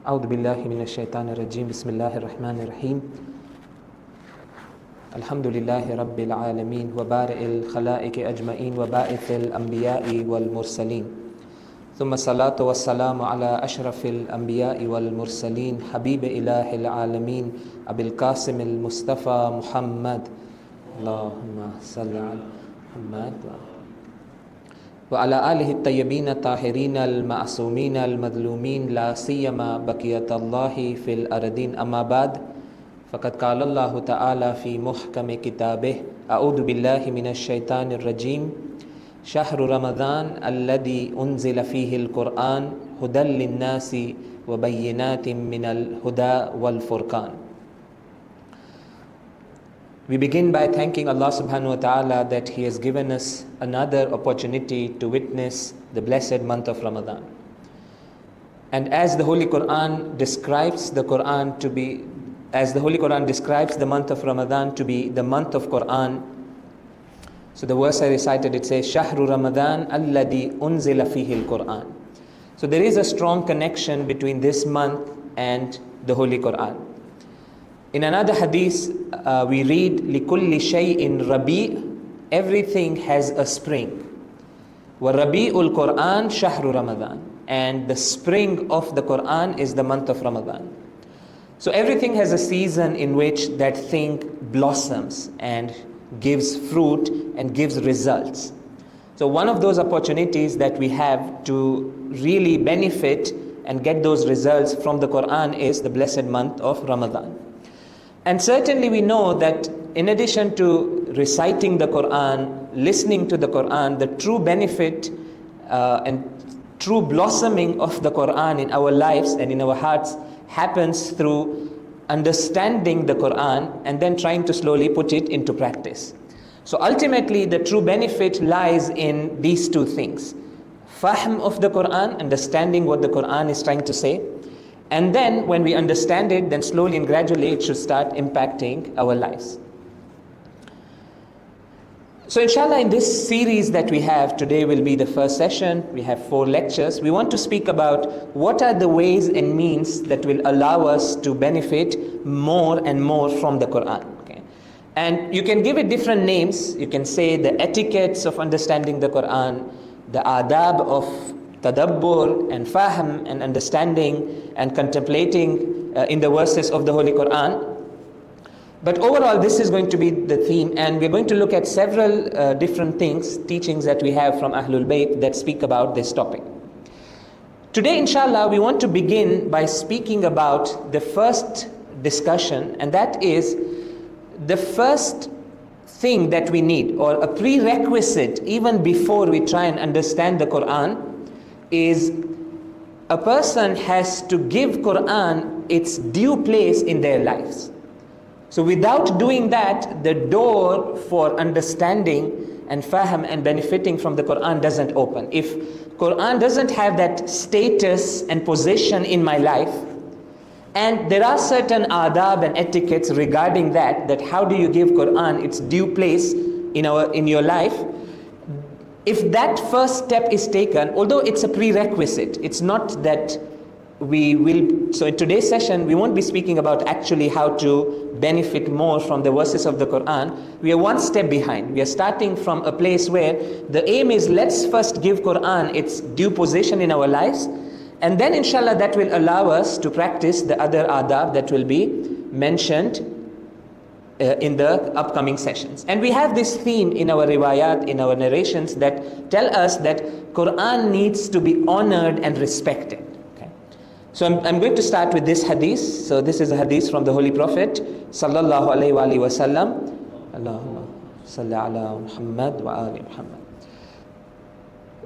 أعوذ بالله من الشيطان الرجيم بسم الله الرحمن الرحيم الحمد لله رب العالمين وبارئ الخلائق أجمعين وباعث الأنبياء والمرسلين ثم الصلاة والسلام على أشرف الأنبياء والمرسلين حبيب إله العالمين أبي القاسم المصطفى محمد اللهم صل على محمد وعلى آله الطيبين الطاهرين المعصومين المظلومين لا سيما بقية الله في الأرضين أما بعد فقد قال الله تعالى في محكم كتابه أعوذ بالله من الشيطان الرجيم شهر رمضان الذي أنزل فيه القرآن هدى للناس وبينات من الهدى والفرقان. We begin by thanking Allah subhanahu wa ta'ala that He has given us another opportunity to witness the blessed month of Ramadan. And as the Holy Qur'an describes the month of Ramadan to be the month of Qur'an, so the verse I recited, it says, Shahru Ramadan alladhi unzila fihi al-Qur'an. So there is a strong connection between this month and the Holy Qur'an. In another hadith, we read, لِكُلِّ شَيْءٍ رَبِيءٍ, everything has a spring. وَرَبِيءُ الْقُرْآنِ شَهْرُ رَمَضَانِ, and the spring of the Qur'an is the month of Ramadan. So everything has a season in which that thing blossoms and gives fruit and gives results. So one of those opportunities that we have to really benefit and get those results from the Qur'an is the blessed month of Ramadan. And certainly we know that in addition to reciting the Qur'an, listening to the Qur'an, the true benefit and true blossoming of the Qur'an in our lives and in our hearts happens through understanding the Qur'an and then trying to slowly put it into practice. So ultimately the true benefit lies in these two things. Fahm of the Qur'an, understanding what the Qur'an is trying to say. And then when we understand it, then slowly and gradually it should start impacting our lives. So inshallah, in this series that we have, today will be the first session. We have 4 lectures. We want to speak about what are the ways and means that will allow us to benefit more and more from the Qur'an. Okay? And you can give it different names. You can say the etiquettes of understanding the Qur'an, the aadaab of tadabbur and fahm and understanding and contemplating in the verses of the Holy Qur'an. But overall, this is going to be the theme, and we're going to look at several different things, teachings that we have from Ahlul Bayt that speak about this topic. Today, inshallah, we want to begin by speaking about the first discussion, and that is the first thing that we need, or a prerequisite even before we try and understand the Qur'an, is a person has to give Qur'an its due place in their lives. So without doing that, the door for understanding and fahm and benefiting from the Qur'an doesn't open. If Qur'an doesn't have that status and position in my life, and there are certain aadaab and etiquettes regarding that how do you give Qur'an its due place in your life, if that first step is taken, although it's a prerequisite, it's not that we will. So in today's session, we won't be speaking about actually how to benefit more from the verses of the Qur'an. We are one step behind. We are starting from a place where the aim is, let's first give Qur'an its due position in our lives, and then inshallah that will allow us to practice the other adab that will be mentioned in the upcoming sessions. And we have this theme in our riwayat, in our narrations, that tell us that Qur'an needs to be honored and respected. Okay? So I'm going to start with this hadith. So this is a hadith from the Holy Prophet sallallahu alaihi wasallam. Allahumma salli ala Muhammad wa ali Muhammad.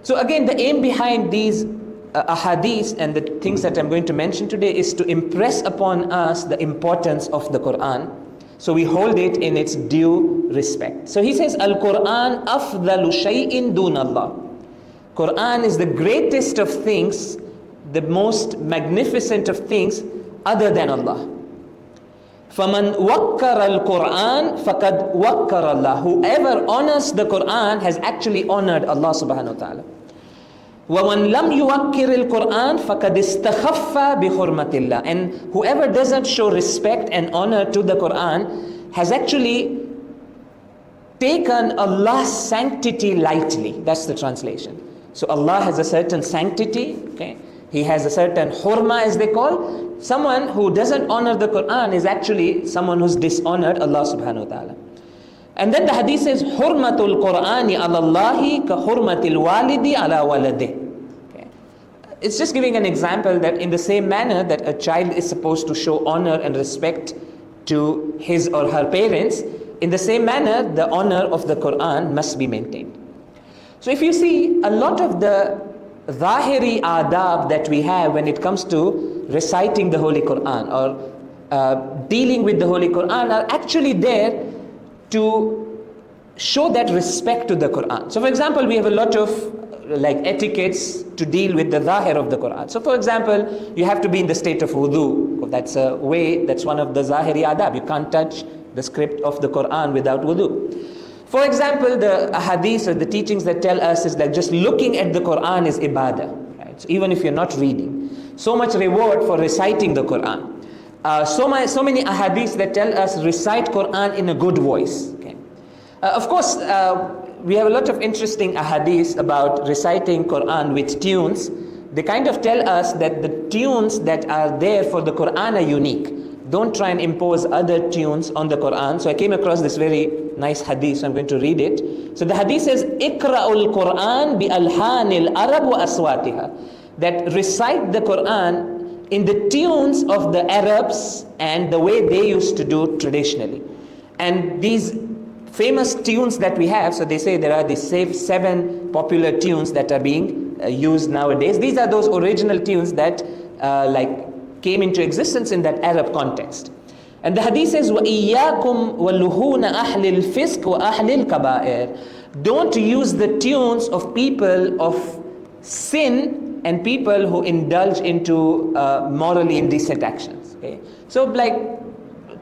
So again, the aim behind these ahadith and the things that I'm going to mention today is to impress upon us the importance of the Qur'an. So we hold it in its due respect. So he says, Al-Qur'an afdalu shay'in dun Allah. Qur'an is the greatest of things, the most magnificent of things other than Allah. فَمَنْ وَقَّرَ الْقُرْآنِ فَقَدْ وَقَّرَ اللَّهُ. Whoever honors the Qur'an has actually honored Allah subhanahu wa ta'ala. وَمَنْ لَمْ يُوَقِّرِ الْقُرْآنِ فَقَدْ اسْتَخَفَّ بِحُرْمَةِ اللَّهِ. And whoever doesn't show respect and honor to the Qur'an has actually taken Allah's sanctity lightly. That's the translation. So Allah has a certain sanctity, okay? He has a certain hurma, as they call. Someone who doesn't honor the Qur'an is actually someone who's dishonored Allah subhanahu wa ta'ala. And then the hadith says, Hurmatul Qur'ani ala Allahi ka hurmatil walidi ala waladih. Okay. It's just giving an example that in the same manner that a child is supposed to show honor and respect to his or her parents, in the same manner the honor of the Qur'an must be maintained. So if you see, a lot of the zahiri aadaab that we have when it comes to reciting the Holy Qur'an or dealing with the Holy Qur'an are actually there to show that respect to the Qur'an. So for example, we have a lot of like etiquettes to deal with the zahir of the Qur'an. So for example, you have to be in the state of wudu. That's a way, that's one of the zahiri adab. You can't touch the script of the Qur'an without wudu. For example, the hadiths or the teachings that tell us is that just looking at the Qur'an is ibadah. Right? So even if you're not reading, so much reward for reciting the Qur'an. So many ahadiths that tell us recite Qur'an in a good voice. Okay. Of course, we have a lot of interesting ahadiths about reciting Qur'an with tunes. They kind of tell us that the tunes that are there for the Qur'an are unique. Don't try and impose other tunes on the Qur'an. So I came across this very nice hadith, so I'm going to read it. So the hadith says, Iqra'ul Qur'an bi alhanil Arab wa aswatiha. That recite the Qur'an in the tunes of the Arabs and the way they used to do traditionally. And these famous tunes that we have, so they say there are these 7 popular tunes that are being used nowadays. These are those original tunes that came into existence in that Arab context. And the hadith says, وَإِيَّاكُمْ وَلُهُونَ أَحْلِ الْفِسْقِ وَأَحْلِ الْكَبَائِرِ. Don't use the tunes of people of sin and people who indulge into morally indecent actions. Okay? So like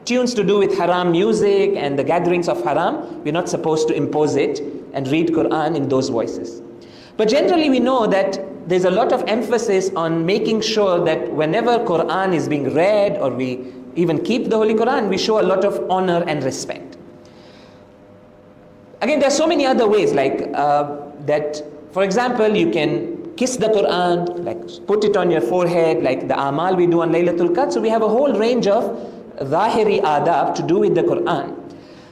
tunes to do with haram music and the gatherings of haram, we're not supposed to impose it and read Qur'an in those voices. But generally we know that there's a lot of emphasis on making sure that whenever Qur'an is being read or we even keep the Holy Qur'an, we show a lot of honor and respect. Again, there are so many other ways like that. For example, you can kiss the Qur'an, like put it on your forehead, like the amal we do on Laylatul Qadr. So we have a whole range of zahiri adab to do with the Qur'an.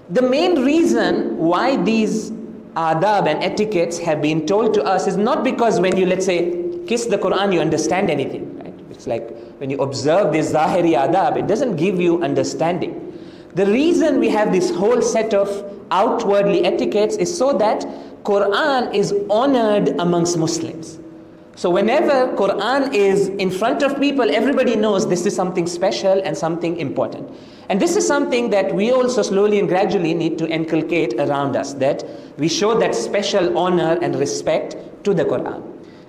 The main reason why these adab and etiquettes have been told to us is not because when you, let's say, kiss the Qur'an, you understand anything. Right? It's like when you observe this zahiri adab, it doesn't give you understanding. The reason we have this whole set of outwardly etiquettes is so that Qur'an is honored amongst Muslims. So whenever Qur'an is in front of people, everybody knows this is something special and something important. And this is something that we also slowly and gradually need to inculcate around us, that we show that special honor and respect to the Qur'an.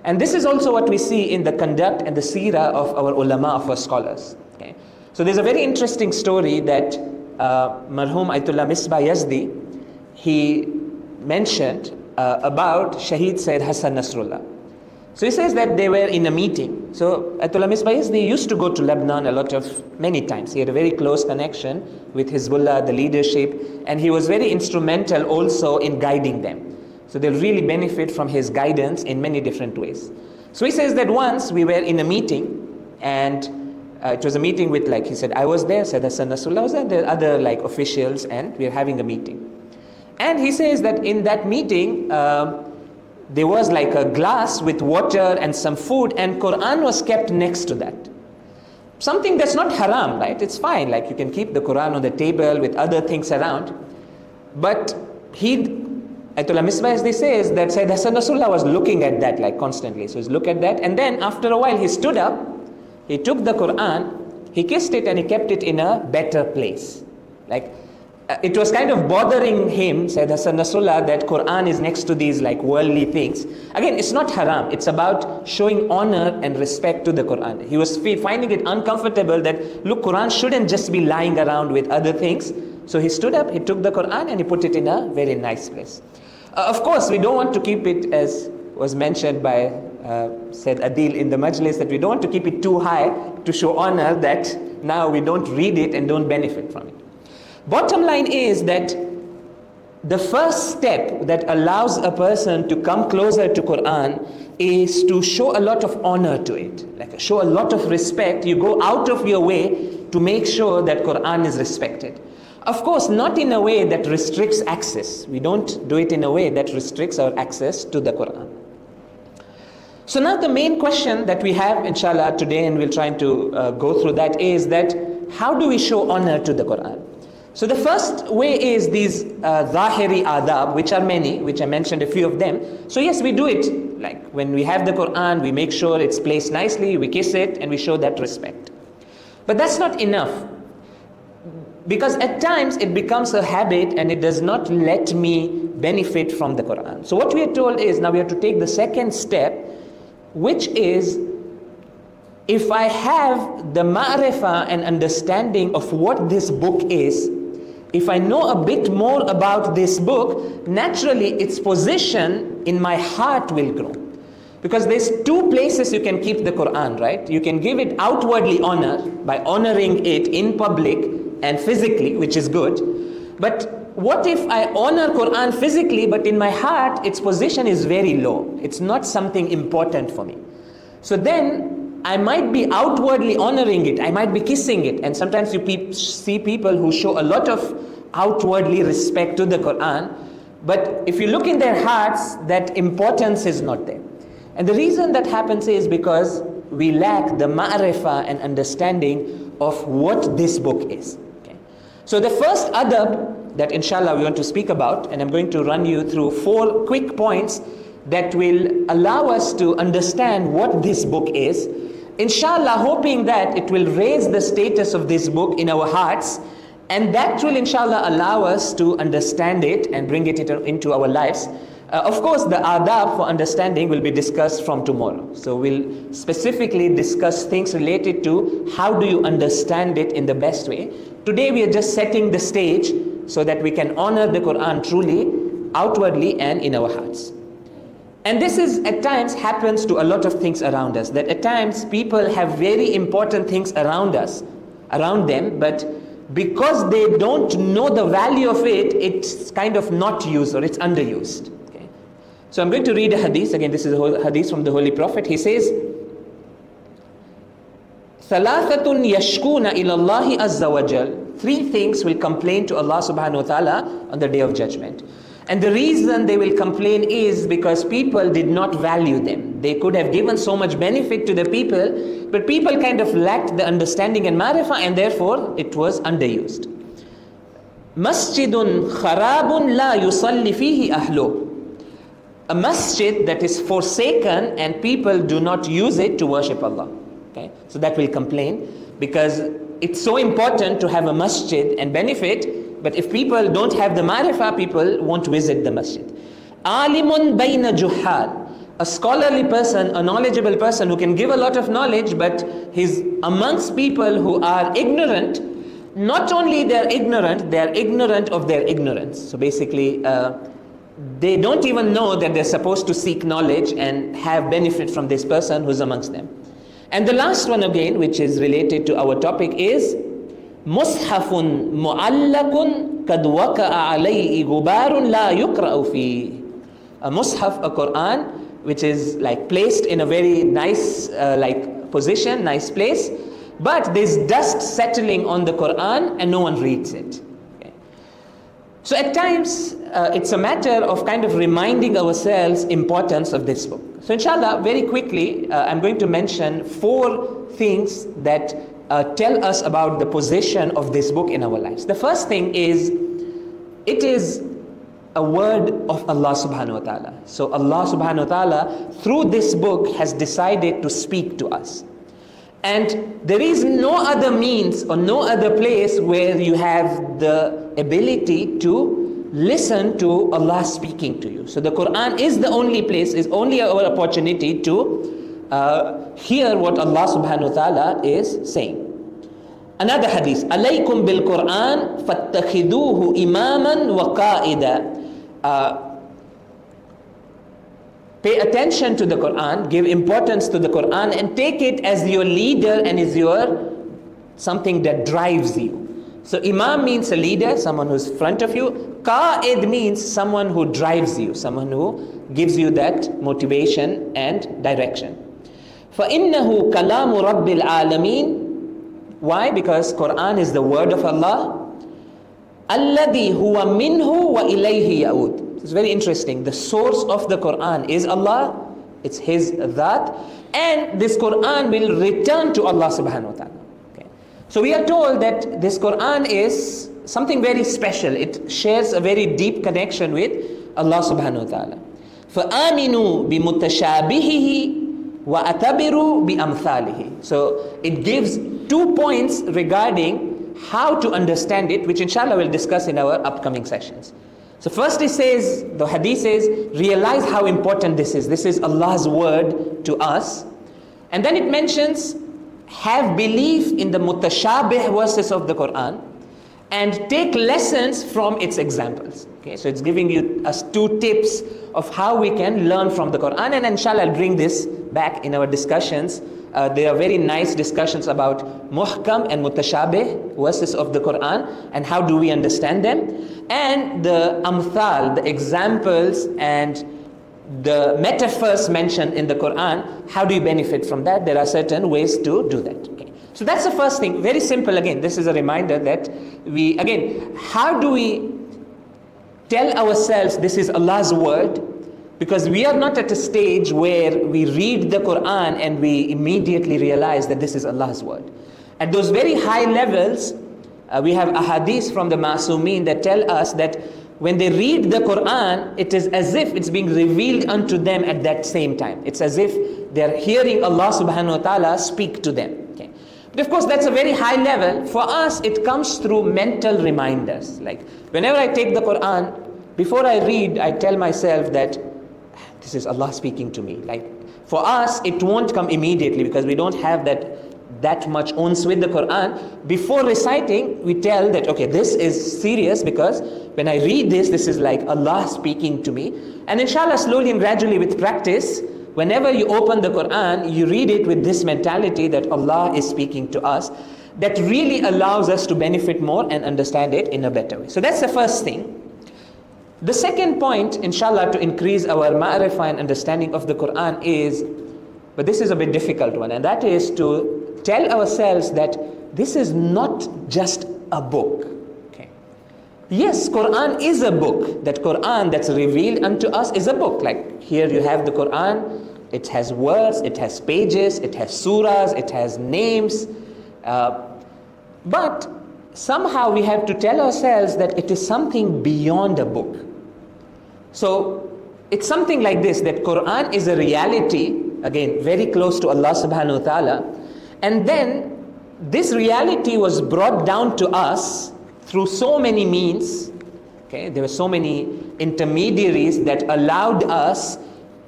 And this is also what we see in the conduct and the seerah of our ulama, of our scholars. Okay? So there's a very interesting story that Marhum Ayatollah Misbah Yazdi, he mentioned about Shaheed Sayyid Hassan Nasrullah. So he says that they were in a meeting. So Ayatollah Misbah Yazdi used to go to Lebanon many times. He had a very close connection with Hezbollah, the leadership, and he was very instrumental also in guiding them. So they'll really benefit from his guidance in many different ways. So he says that once we were in a meeting, and it was a meeting with, like he said, I was there, Sayyid Hassan Nasrullah was there, there are other like officials, and we were having a meeting. And he says that in that meeting, there was like a glass with water and some food, and Qur'an was kept next to that. Something that's not haram, right? It's fine, like you can keep the Qur'an on the table with other things around. But Ayatollah Misbah Yazdi says that Sayyid Hassan Nasrullah was looking at that like constantly. So he's look at that, and then after a while he stood up, he took the Qur'an, he kissed it, and he kept it in a better place. Like it was kind of bothering him, Sayyid Hassan Nasrullah, that Qur'an is next to these like worldly things. Again, it's not haram. It's about showing honor and respect to the Qur'an. He was finding it uncomfortable that, look, Qur'an shouldn't just be lying around with other things. So he stood up, he took the Qur'an, and he put it in a very nice place. Of course, we don't want to keep it, as was mentioned by said Adil in the majlis that we don't want to keep it too high to show honor that now we don't read it and don't benefit from it. Bottom line is that the first step that allows a person to come closer to Qur'an is to show a lot of honor to it, like show a lot of respect. You go out of your way to make sure that Qur'an is respected. Of course, not in a way that restricts access. We don't do it in a way that restricts our access to the Qur'an. So now the main question that we have, inshallah, today, and we'll try to go through that, is that how do we show honor to the Qur'an? So the first way is these zahiri aadaab, which are many, which I mentioned a few of them. So yes, we do it, like when we have the Qur'an, we make sure it's placed nicely, we kiss it, and we show that respect. But that's not enough, because at times it becomes a habit and it does not let me benefit from the Qur'an. So what we are told is, now we have to take the second step, which is, if I have the ma'rifah and understanding of what this book is, if I know a bit more about this book, naturally its position in my heart will grow. Because there's two places you can keep the Qur'an, right? You can give it outwardly honor by honoring it in public and physically, which is good. But what if I honor Qur'an physically, but in my heart its position is very low? It's not something important for me. So then I might be outwardly honoring it, I might be kissing it, and sometimes you see people who show a lot of outwardly respect to the Qur'an, but if you look in their hearts, that importance is not there. And the reason that happens is because we lack the ma'rifah and understanding of what this book is. Okay? So the first adab that inshallah we want to speak about, and I'm going to run you through 4 quick points that will allow us to understand what this book is, inshallah, hoping that it will raise the status of this book in our hearts, and that will inshallah allow us to understand it and bring it into our lives. Of course, the aadaab for understanding will be discussed from tomorrow. So we'll specifically discuss things related to how do you understand it in the best way. Today we are just setting the stage so that we can honor the Qur'an truly, outwardly and in our hearts. And this is at times happens to a lot of things around us, that at times people have very important things around them, but because they don't know the value of it, it's kind of not used or it's underused. Okay? So I'm going to read a hadith. Again, this is a hadith from the Holy Prophet. He says, ثَلَاثَةٌ يَشْكُونَ إِلَى اللَّهِ عَزَّ وَجَلَّ. 3 things will complain to Allah subhanahu wa ta'ala on the day of judgment. And the reason they will complain is because people did not value them. They could have given so much benefit to the people, but people kind of lacked the understanding and ma'rifah, and therefore it was underused. Masjidun kharabun la yusalli fihi ahlu. A masjid that is forsaken and people do not use it to worship Allah. Okay? So that will complain, because it's so important to have a masjid and benefit. But if people don't have the ma'rifah, people won't visit the masjid. Alimun bayna juhal. A scholarly person, a knowledgeable person who can give a lot of knowledge, but he's amongst people who are ignorant. Not only they are ignorant of their ignorance. So basically, they don't even know that they're supposed to seek knowledge and have benefit from this person who's amongst them. And the last one again, which is related to our topic, is Mushafun mu'allakun kad waqa'a alayhi gubarun la yuqra'u fi. A mushaf, a Qur'an, which is like placed in a very nice position, nice place, but there's dust settling on the Qur'an and no one reads it. Okay. So at times it's a matter of kind of reminding ourselves importance of this book. So inshallah, very quickly, I'm going to mention 4 things that tell us about the position of this book in our lives. The first thing is, it is a word of Allah subhanahu wa ta'ala. So Allah subhanahu wa ta'ala through this book has decided to speak to us. And there is no other means or no other place where you have the ability to listen to Allah speaking to you. So the Qur'an is the only place, is only our opportunity to hear what Allah subhanahu wa ta'ala is saying. Another hadith, alaykum bil Qur'an fattakhiduhu imaman wa qa'ida. Pay attention to the Qur'an, give importance to the Qur'an, and take it as your leader and is your something that drives you. So Imam means a leader, someone who's in front of you. Qa'id means someone who drives you, someone who gives you that motivation and direction. فَإِنَّهُ كَلَامُ رَبِّ الْعَالَمِينَ. Why? Because Qur'an is the word of Allah. الَّذِي هُوَ مِنْهُ وَإِلَيْهِ يَعُودُ. It's very interesting. The source of the Qur'an is Allah. It's His Dhat. And this Qur'an will return to Allah subhanahu wa ta'ala. So we are told that this Qur'an is something very special. It shares a very deep connection with Allah subhanahu wa ta'ala. فَآمِنُوا بِمُتَشَابِهِهِ وَأَتَبِرُوا بِأَمْثَالِهِ. So it gives 2 points regarding how to understand it, which inshallah we'll discuss in our upcoming sessions. So first it says, the hadith says, realize how important this is. This is Allah's word to us. And then it mentions, have belief in the mutashabih verses of the Qur'an and take lessons from its examples. Okay, so it's giving us 2 tips of how we can learn from the Qur'an, and inshallah I'll bring this back in our discussions. There are very nice discussions about muhkam and mutashabih verses of the Qur'an and how do we understand them, and the amthal, the examples and the metaphors mentioned in the Qur'an. How do you benefit from that? There are certain ways to do that. Okay. So that's the first thing. Very simple. Again, this is a reminder that how do we tell ourselves this is Allah's word? Because we are not at a stage where we read the Qur'an and we immediately realize that this is Allah's word. At those very high levels, we have ahadith from the Ma'sumin that tell us that when they read the Qur'an, it is as if it's being revealed unto them at that same time. It's as if they're hearing Allah subhanahu wa ta'ala speak to them. Okay. But of course, that's a very high level. For us, it comes through mental reminders. Like whenever I take the Qur'an, before I read, I tell myself that this is Allah speaking to me. Like for us, it won't come immediately because we don't have that much ons with the Qur'an. Before reciting, we tell that, okay, this is serious because when I read this is like Allah speaking to me. And inshallah, slowly and gradually with practice, whenever you open the Qur'an, you read it with this mentality that Allah is speaking to us. That really allows us to benefit more and understand it in a better way. So that's the first thing. The second point, inshallah, to increase our ma'rifah and understanding of the Qur'an is, but this is a bit difficult one, and that is to tell ourselves that this is not just a book. Okay. Yes, Qur'an is a book. That Qur'an that's revealed unto us is a book. Like here you have the Qur'an, it has words, it has pages, it has surahs, it has names. But somehow we have to tell ourselves that it is something beyond a book. So it's something like this, that Qur'an is a reality, again, very close to Allah subhanahu wa ta'ala. And then this reality was brought down to us through so many means. Okay, there were so many intermediaries that allowed us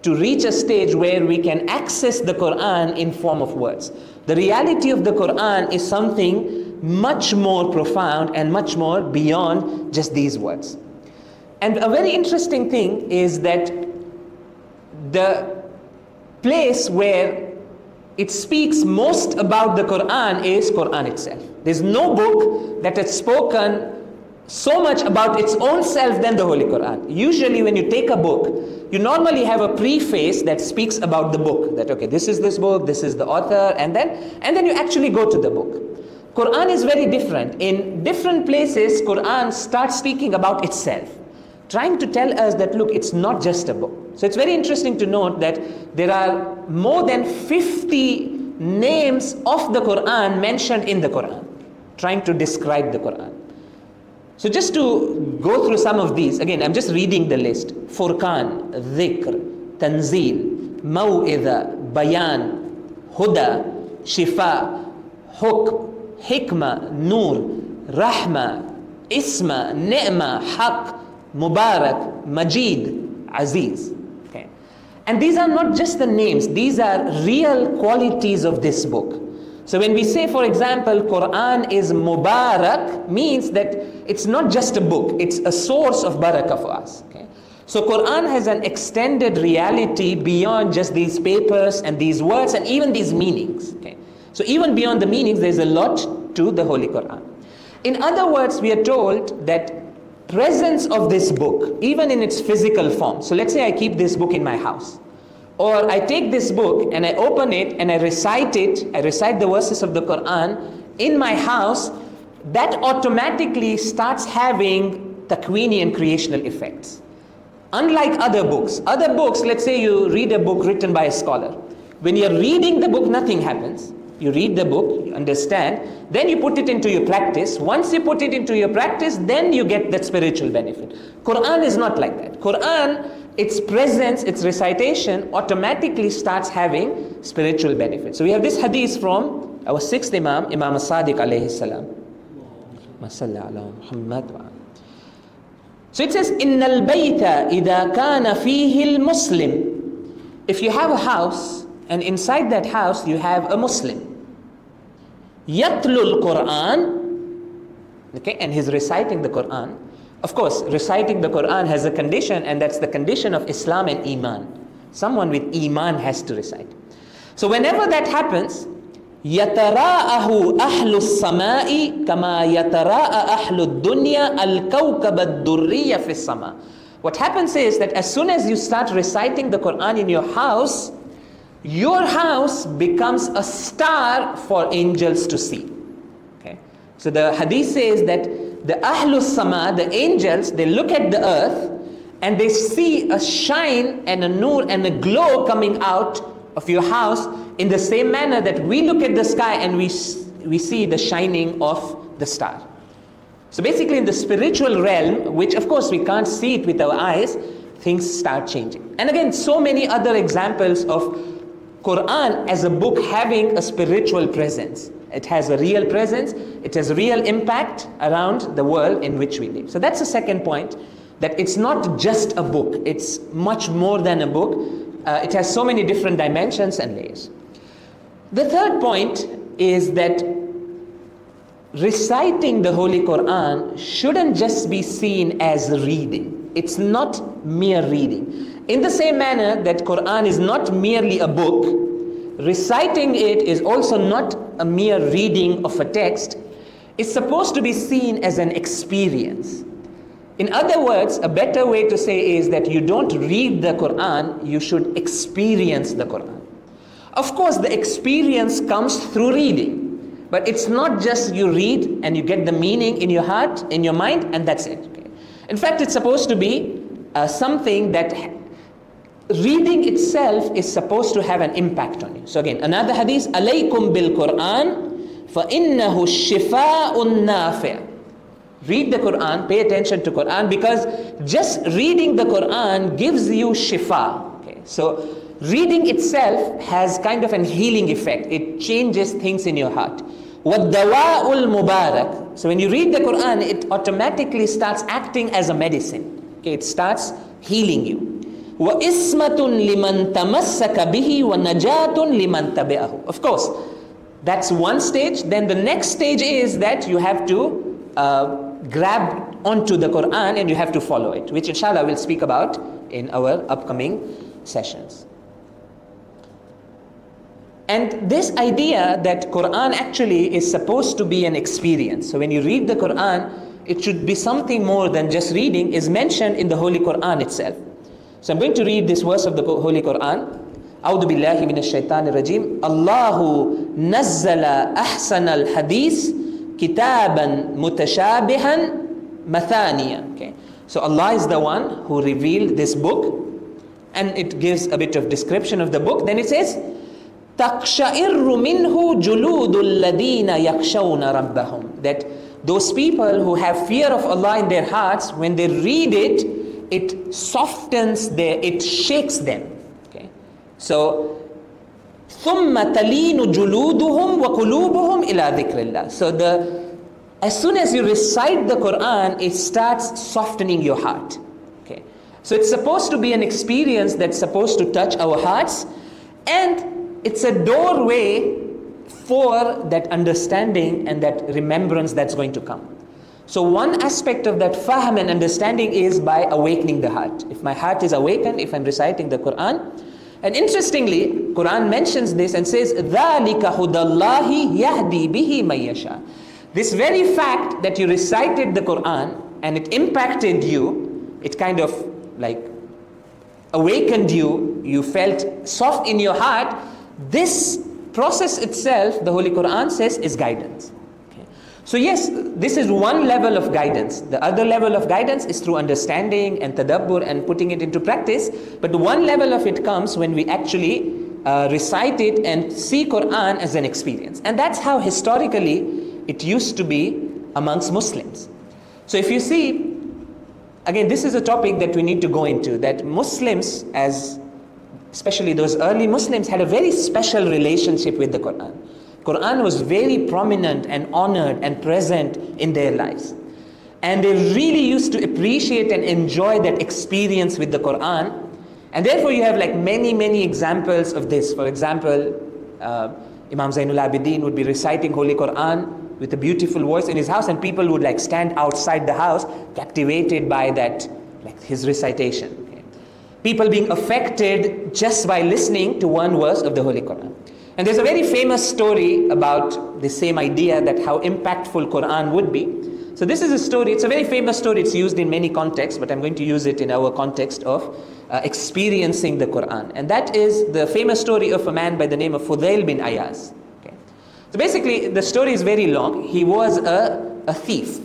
to reach a stage where we can access the Qur'an in form of words. The reality of the Qur'an is something much more profound and much more beyond just these words. And a very interesting thing is that the place where it speaks most about the Qur'an is Qur'an itself. There's no book that has spoken so much about its own self than the Holy Qur'an. Usually when you take a book, you normally have a preface that speaks about the book. That okay, this is this book, this is the author, and then you actually go to the book. Qur'an is very different. In different places, Qur'an starts speaking about itself, trying to tell us that look, it's not just a book. So it's very interesting to note that there are more than 50 names of the Qur'an mentioned in the Qur'an, trying to describe the Qur'an. So just to go through some of these, again, I'm just reading the list. Furqan, Dhikr, Tanzeel, Maw'idha, Bayan, Huda, Shifa, Hukm, Hikmah, Noor, Rahma, Isma, Ni'ma, Haq, Mubarak, Majid, Aziz. Okay. And these are not just the names, these are real qualities of this book. So when we say, for example, Qur'an is Mubarak, means that it's not just a book, it's a source of barakah for us. Okay. So Qur'an has an extended reality beyond just these papers and these words and even these meanings. Okay? So even beyond the meanings, there's a lot to the Holy Qur'an. In other words, we are told that presence of this book, even in its physical form. So let's say I keep this book in my house. Or I take this book and I open it and I recite it, I recite the verses of the Qur'an in my house, that automatically starts having takwini and creational effects. Unlike other books, let's say you read a book written by a scholar. When you're reading the book, nothing happens. You read the book, you understand, then you put it into your practice. Once you put it into your practice, then you get that spiritual benefit. Quran is not like that. Quran, its presence, its recitation automatically starts having spiritual benefit. So we have this hadith from our sixth Imam, Imam as-Sadiq alayhi salam. So it says, Innal bayta idha kana fihi al-muslim. If you have a house, and inside that house you have a Muslim, yatlul Qur'an, okay, and he's reciting the Qur'an. Of course, reciting the Qur'an has a condition, and that's the condition of Islam and Iman. Someone with Iman has to recite. So whenever that happens, yatara'ahu ahlu as-sama'i kama yatara'a ahlu ad-dunya al-kawkab ad-durriya fi as-sama'. What happens is that as soon as you start reciting the Qur'an in your house becomes a star for angels to see. Okay? So the hadith says that the Ahlus Sama, the angels, they look at the earth and they see a shine and a nur and a glow coming out of your house in the same manner that we look at the sky and we see the shining of the star. So basically in the spiritual realm, which of course we can't see it with our eyes, things start changing. And again, so many other examples of Qur'an as a book having a spiritual presence. It has a real presence, it has a real impact around the world in which we live. So that's the second point, that it's not just a book, it's much more than a book. It has so many different dimensions and layers. The third point is that reciting the Holy Qur'an shouldn't just be seen as reading. It's not mere reading. In the same manner that Qur'an is not merely a book, reciting it is also not a mere reading of a text. It's supposed to be seen as an experience. In other words, a better way to say is that you don't read the Qur'an, you should experience the Qur'an. Of course, the experience comes through reading, but it's not just you read and you get the meaning in your heart, in your mind, and that's it. Okay? In fact, it's supposed to be something that reading itself is supposed to have an impact on you. So again, another hadith, alaykum bil Qur'an fa innahu shifa'un nafi'. Read the Qur'an, pay attention to Qur'an, because just reading the Qur'an gives you shifa. Okay? So reading itself has kind of an healing effect. It changes things in your heart. وَالدَّوَاءُ الْمُبَارَكُ. So when you read the Qur'an, it automatically starts acting as a medicine. Okay? It starts healing you. وَإِسْمَةٌ لِمَنْ تَمَسَّكَ بِهِ وَنَجَاتٌ لِمَنْ تَبِعَهُ. Of course, that's one stage. Then the next stage is that you have to grab onto the Qur'an and you have to follow it, which inshallah we'll speak about in our upcoming sessions. And this idea that Qur'an actually is supposed to be an experience. So when you read the Qur'an, it should be something more than just reading, is mentioned in the Holy Qur'an itself. So I'm going to read this verse of the Holy Qur'an. أعوذ بالله من الشيطان الرجيم. الله نزل أحسن الحديث كتابا متشابها مثانيا. Okay. So Allah is the one who revealed this book, and it gives a bit of description of the book. Then it says, تَقْشَئِرُّ مِنْهُ جُلُودُ الَّذِينَ يَخْشَوْنَ رَبَّهُم. That those people who have fear of Allah in their hearts, when they read it, it softens it shakes them. Okay. So ثُمَّ تَلِينُ جُلُودُهُمْ وَقُلُوبُهُمْ إِلَى ذِكْرِ اللَّهِ. So as soon as you recite the Qur'an, it starts softening your heart. Okay. So it's supposed to be an experience that's supposed to touch our hearts, and it's a doorway for that understanding and that remembrance that's going to come. So one aspect of that fahm and understanding is by awakening the heart. If my heart is awakened, if I'm reciting the Qur'an, and interestingly, Qur'an mentions this and says, ذَلِكَ هُدَى اللَّهِ يَهْدِي بِهِ مَن يَشَاءُ. This very fact that you recited the Qur'an and it impacted you, it kind of like awakened you, you felt soft in your heart, this process itself, the Holy Qur'an says, is guidance. So yes, this is one level of guidance. The other level of guidance is through understanding and tadabbur and putting it into practice. But one level of it comes when we actually recite it and see Qur'an as an experience. And that's how historically it used to be amongst Muslims. So if you see, again, this is a topic that we need to go into, that Muslims, especially those early Muslims, had a very special relationship with the Qur'an. Qur'an was very prominent and honored and present in their lives. And they really used to appreciate and enjoy that experience with the Qur'an. And therefore you have like many examples of this. For example, Imam Zainul Abidin would be reciting Holy Qur'an with a beautiful voice in his house, and people would like stand outside the house captivated by that, like his recitation. Okay. People being affected just by listening to one verse of the Holy Qur'an. And there's a very famous story about the same idea, that how impactful Qur'an would be. So this is a story, it's a very famous story, it's used in many contexts, but I'm going to use it in our context of experiencing the Qur'an. And that is the famous story of a man by the name of Fudail bin Ayaz. Okay. So basically the story is very long. He was a thief.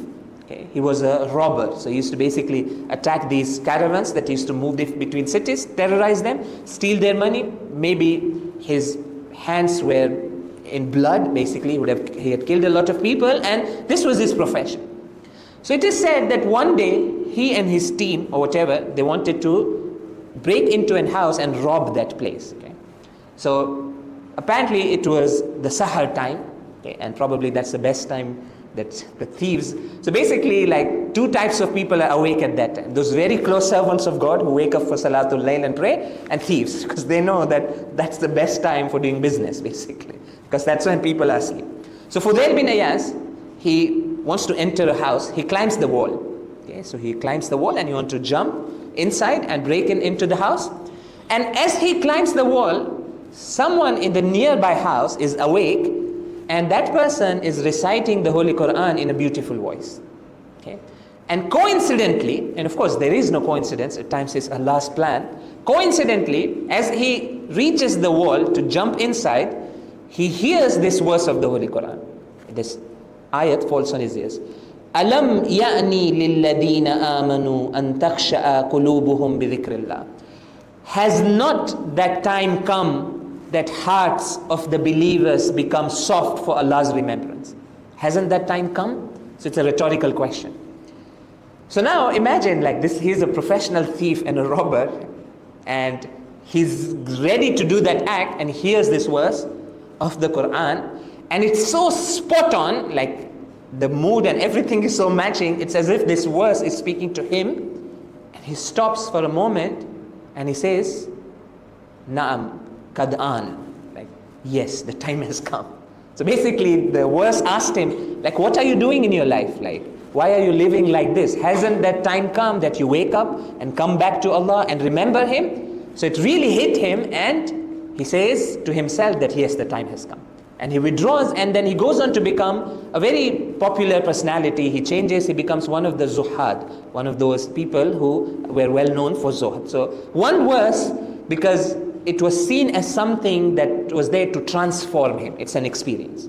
Okay. He was a robber. So he used to basically attack these caravans that used to move between cities, terrorize them, steal their money. Maybe his hands were in blood, basically he had killed a lot of people, and this was his profession. So it is said that one day he and his team or whatever, they wanted to break into a house and rob that place. Okay? So apparently it was the Sahar time, okay? And probably that's the best time that the thieves, so basically like two types of people are awake at that time. Those very close servants of God who wake up for Salatul Layl and pray, and thieves, because they know that that's the best time for doing business, basically, because that's when people are asleep. So Fudail bin Ayaz, he wants to enter a house, he climbs the wall. Okay, so he climbs the wall and he wants to jump inside and break into the house. And as he climbs the wall, someone in the nearby house is awake, and that person is reciting the Holy Qur'an in a beautiful voice. Okay? And coincidentally, and of course there is no coincidence, at times it's Allah's plan, coincidentally, as he reaches the wall to jump inside, he hears this verse of the Holy Qur'an. This ayat falls on his ears. Alam ya'ni lilladina amanu an takhsha'a qulubuhum bi dhikrillah. Has not that time come that hearts of the believers become soft for Allah's remembrance? Hasn't that time come? So it's a rhetorical question. So now imagine like this, he's a professional thief and a robber, and he's ready to do that act, and hears this verse of the Qur'an, and it's so spot on, like the mood and everything is so matching, it's as if this verse is speaking to him, and he stops for a moment and he says, Na'am, Qad'an, like, yes, the time has come. So basically the verse asked him, like, what are you doing in your life? Like, why are you living like this? Hasn't that time come that you wake up and come back to Allah and remember Him? So it really hit him, and he says to himself that yes, the time has come. And he withdraws, and then he goes on to become a very popular personality. He changes, he becomes one of the zuhad, one of those people who were well known for zuhad. So one verse, because it was seen as something that was there to transform him. It's an experience.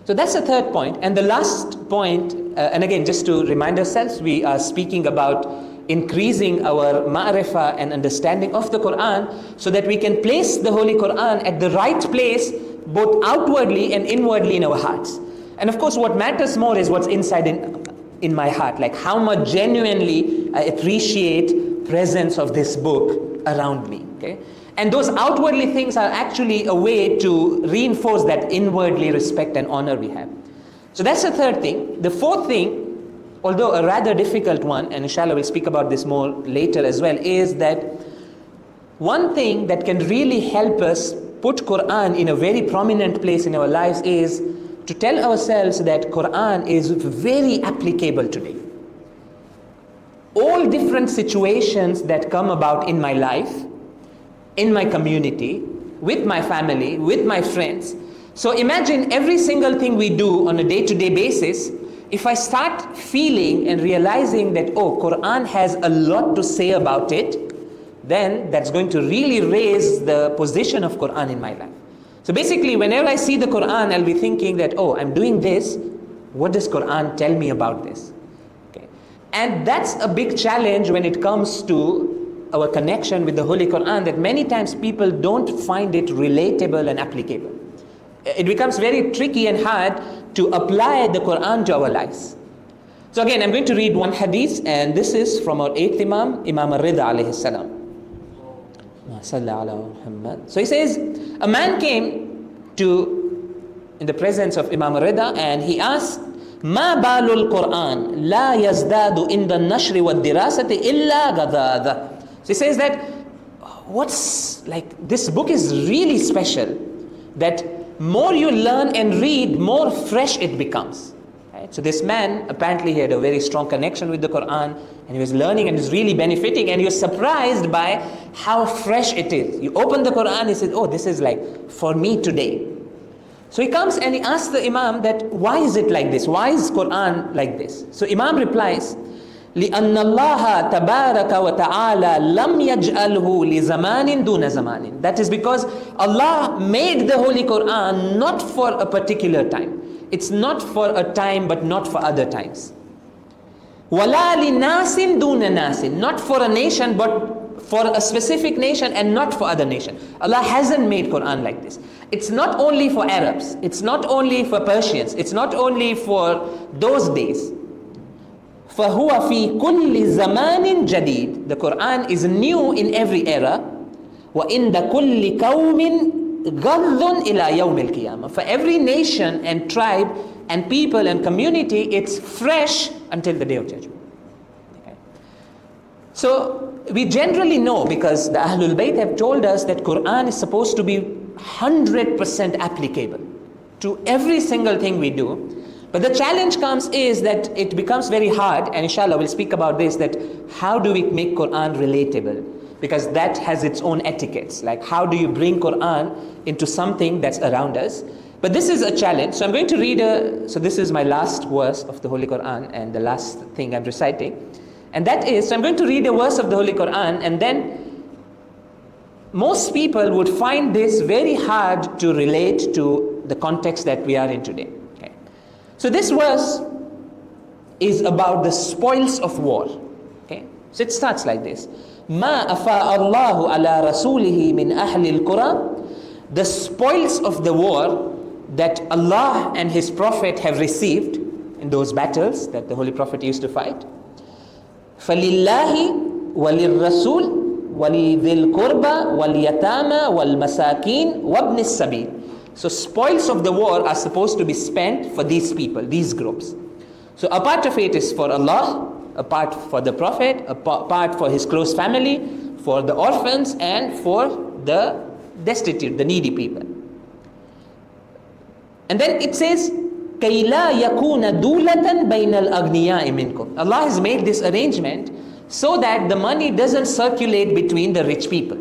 So that's the third point. And the last point, and again, just to remind ourselves, we are speaking about increasing our ma'rifah and understanding of the Qur'an, so that we can place the Holy Qur'an at the right place, both outwardly and inwardly in our hearts. And of course, what matters more is what's inside in my heart, like how much genuinely I appreciate presence of this book around me. Okay? And those outwardly things are actually a way to reinforce that inwardly respect and honor we have. So that's the third thing. The fourth thing, although a rather difficult one, and inshallah we'll speak about this more later as well, is that one thing that can really help us put Qur'an in a very prominent place in our lives is to tell ourselves that Qur'an is very applicable today. All different situations that come about in my life, in my community, with my family, with my friends. So imagine every single thing we do on a day-to-day basis, if I start feeling and realizing that, oh, Qur'an has a lot to say about it, then that's going to really raise the position of Qur'an in my life. So basically, whenever I see the Qur'an, I'll be thinking that, oh, I'm doing this. What does Qur'an tell me about this? Okay. And that's a big challenge when it comes to our connection with the Holy Qur'an, that many times people don't find it relatable and applicable. It becomes very tricky and hard to apply the Qur'an to our lives. So again, I'm going to read one hadith, and this is from our 8th Imam, Imam al-Rida alayhi salam. So he says, a man came in the presence of Imam al-Rida, and he asked, ما بال القرآن لا يزداد عند النشر والدراسة إلا غضاضة. So he says that, this book is really special, that more you learn and read, more fresh it becomes. Right? So this man, apparently he had a very strong connection with the Qur'an, and he was learning and was really benefiting, and he was surprised by how fresh it is. You open the Qur'an, he says, oh, this is like for me today. So he comes and he asks the Imam that, why is it like this? Why is Qur'an like this? So Imam replies, لأن الله تبارك وتعالى لم يجعله لزمان دون زمان. That is because Allah made the Holy Qur'an not for a particular time. It's not for a time, but not for other times. ولا لناس دون ناس. Not for a nation, but for a specific nation, and not for other nation. Allah hasn't made Qur'an like this. It's not only for Arabs. It's not only for Persians. It's not only for those days. فَهُوَ فِي كُلِّ زَمَانٍ جَدِيدٍ. The Qur'an is new in every era. وَإِنْدَ كُلِّ قَوْمٍ غَضٌّ إِلَى يَوْمِ الْقِيَامَةِ. For every nation and tribe and people and community, it's fresh until the Day of Judgment. Okay. So we generally know, because the Ahlul Bayt have told us that Qur'an is supposed to be 100% applicable to every single thing we do. But the challenge comes is that it becomes very hard, and inshallah we'll speak about this, that how do we make Qur'an relatable? Because that has its own etiquettes. Like, how do you bring Qur'an into something that's around us? But this is a challenge. So I'm going to read so this is my last verse of the Holy Qur'an, and the last thing I'm reciting. And that is, so I'm going to read a verse of the Holy Qur'an, and then most people would find this very hard to relate to the context that we are in today. Okay. So this verse is about the spoils of war. Okay. So it starts like this. ما أفاء الله على رسوله من أهل القرى. The spoils of the war that Allah and His Prophet have received in those battles that the Holy Prophet used to fight. فَلِلَّهِ وَلِلرَّسُولِ وَلِذِي الْقُرْبَى وَالْيَتَامَى وَالْمَسَاكِينِ وَابْنِ السَّبِيلِ. So spoils of the war are supposed to be spent for these people, these groups. So a part of it is for Allah, a part for the Prophet, a part for his close family, for the orphans, and for the destitute, the needy people. And then it says, كَيْ لَا يَكُونَ دُولَةً بَيْنَ الْأَغْنِيَاءِ مِنْكُمْ. Allah has made this arrangement so that the money doesn't circulate between the rich people.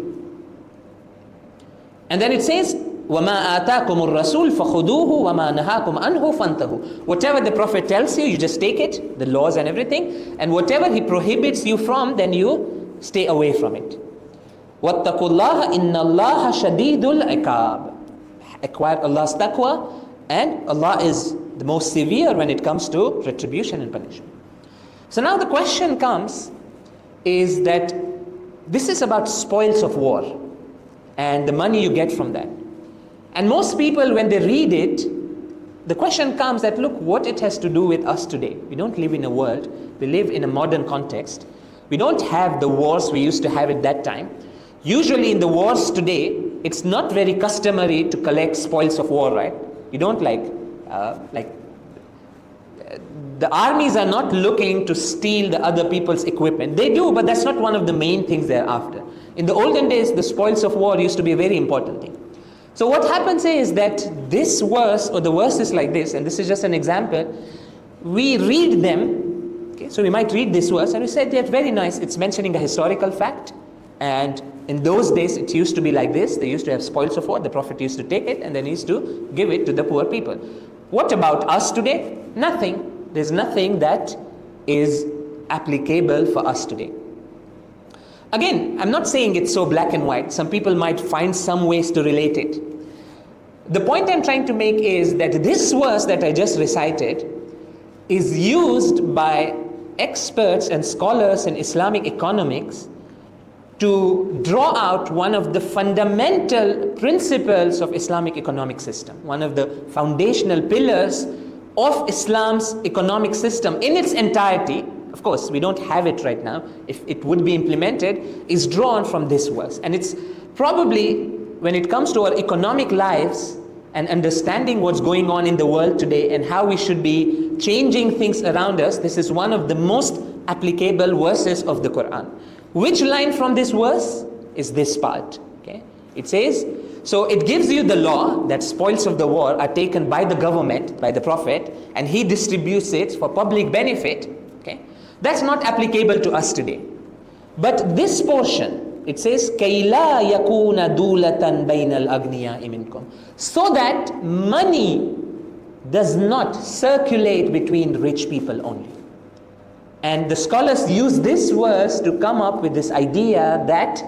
And then it says, وَمَا آتَاكُمُ الرَّسُولُ فَخُذُوهُ وَمَا نَهَاكُمْ عَنْهُ فَانْتَهُ. Whatever the Prophet tells you, you just take it, the laws and everything, and whatever he prohibits you from, then you stay away from it. وَاتَّقُوا اللَّهَ إِنَّ اللَّهَ شَدِيدُ الْعِقَابِ. Acquire Allah's taqwa, and Allah is the most severe when it comes to retribution and punishment. So now the question comes, is that this is about spoils of war and the money you get from that. And most people, when they read it, the question comes that, look, what it has to do with us today. We don't live in a world, we live in a modern context. We don't have the wars we used to have at that time. Usually in the wars today, it's not very customary to collect spoils of war, right? You don't the armies are not looking to steal the other people's equipment. They do, but that's not one of the main things they're after. In the olden days, the spoils of war used to be a very important thing. So what happens is that this verse, or the verse is like this, and this is just an example, we read them, okay, so we might read this verse and we say they're very nice, it's mentioning a historical fact, and in those days it used to be like this, they used to have spoils of war, the Prophet used to take it and then he used to give it to the poor people. What about us today? Nothing. There's nothing that is applicable for us today. Again, I'm not saying it's so black and white. Some people might find some ways to relate it. The point I'm trying to make is that this verse that I just recited is used by experts and scholars in Islamic economics to draw out one of the fundamental principles of Islamic economic system, one of the foundational pillars of Islam's economic system in its entirety. Of course, we don't have it right now. If it would be implemented, is drawn from this verse. And it's probably, when it comes to our economic lives and understanding what's going on in the world today and how we should be changing things around us, this is one of the most applicable verses of the Qur'an. Which line from this verse is this part? Okay, it says, so it gives you the law that spoils of the war are taken by the government, by the Prophet, and he distributes it for public benefit. Okay, that's not applicable to us today. But this portion, it says, كَيْ لَا يَكُونَ دُولَةً بَيْنَ الْأَغْنِيَاءِ مِنْكُمْ, so that money does not circulate between rich people only. And the scholars use this verse to come up with this idea that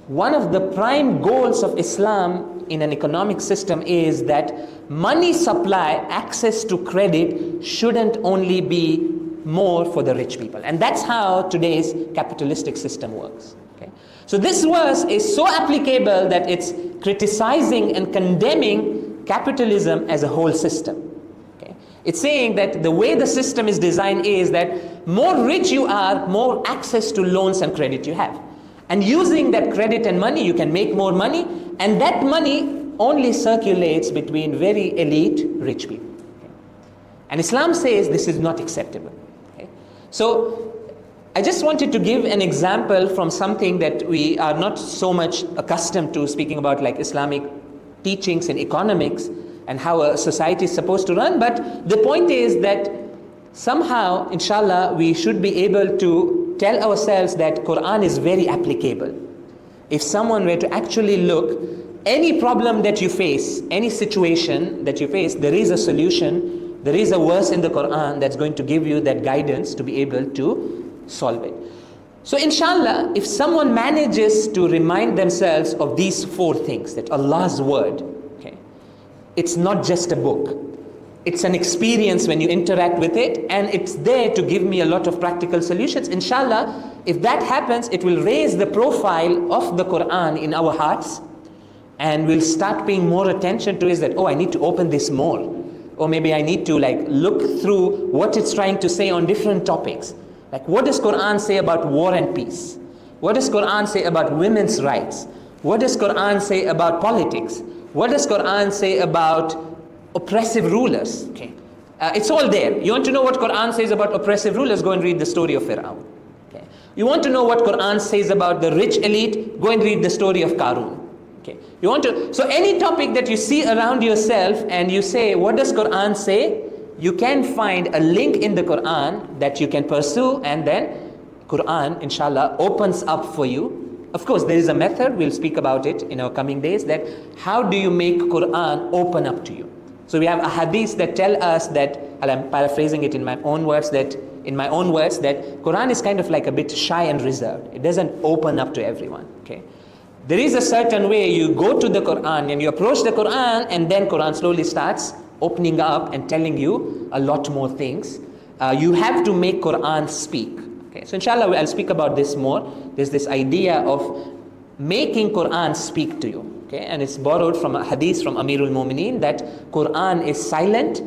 one of the prime goals of Islam in an economic system is that money supply, access to credit, shouldn't only be more for the rich people. And that's how today's capitalistic system works. Okay? So this verse is so applicable that it's criticizing and condemning capitalism as a whole system. It's saying that the way the system is designed is that more rich you are, more access to loans and credit you have. And using that credit and money, you can make more money, and that money only circulates between very elite rich people. Okay? And Islam says this is not acceptable. Okay? So I just wanted to give an example from something that we are not so much accustomed to speaking about, like Islamic teachings in economics, and how a society is supposed to run. But the point is that somehow, inshallah, we should be able to tell ourselves that Qur'an is very applicable. If someone were to actually look, any problem that you face, any situation that you face, there is a solution, there is a verse in the Qur'an that's going to give you that guidance to be able to solve it. So inshallah, if someone manages to remind themselves of these four things, that Allah's word, it's not just a book. It's an experience when you interact with it, and it's there to give me a lot of practical solutions. Inshallah, if that happens, it will raise the profile of the Qur'an in our hearts, and we'll start paying more attention to is that, oh, I need to open this more. Or maybe I need to look through what it's trying to say on different topics. Like, what does Qur'an say about war and peace? What does Qur'an say about women's rights? What does Qur'an say about politics? What does Qur'an say about oppressive rulers? Okay, it's all there. You want to know what Qur'an says about oppressive rulers? Go and read the story of Fir'aun. Okay. You want to know what Qur'an says about the rich elite? Go and read the story of Qarun. Okay. You want to, so any topic that you see around yourself and you say, what does Qur'an say? You can find a link in the Qur'an that you can pursue, and then Qur'an, inshallah, opens up for you. Of course, there is a method, we'll speak about it in our coming days, that how do you make Qur'an open up to you? So we have a hadith that tell us that, and I'm paraphrasing it in my own words, that Qur'an is kind of like a bit shy and reserved. It doesn't open up to everyone. Okay, there is a certain way you go to the Qur'an and you approach the Qur'an, and then Qur'an slowly starts opening up and telling you a lot more things. You have to make Qur'an speak. Okay, so inshallah I'll speak about this more. There's this idea of making Qur'an speak to you. Okay, and it's borrowed from a hadith from Amirul Mu'mineen that Qur'an is silent.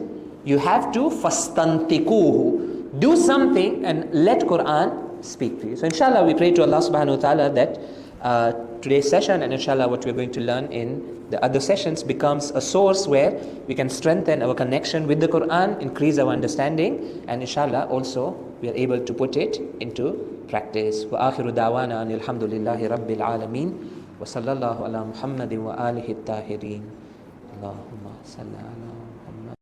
You have to fastantikuhu, do something and let Qur'an speak to you. So inshallah we pray to Allah subhanahu wa ta'ala that today's session, and inshallah what we're going to learn in the other sessions, becomes a source where we can strengthen our connection with the Qur'an, increase our understanding, and inshallah also we are able to put it into practice. Wa akhiru da'wana anil hamdulillahi rabbil alameen. Wa sallallahu ala Muhammadin wa alihi at-tahirin. Allahumma salli ala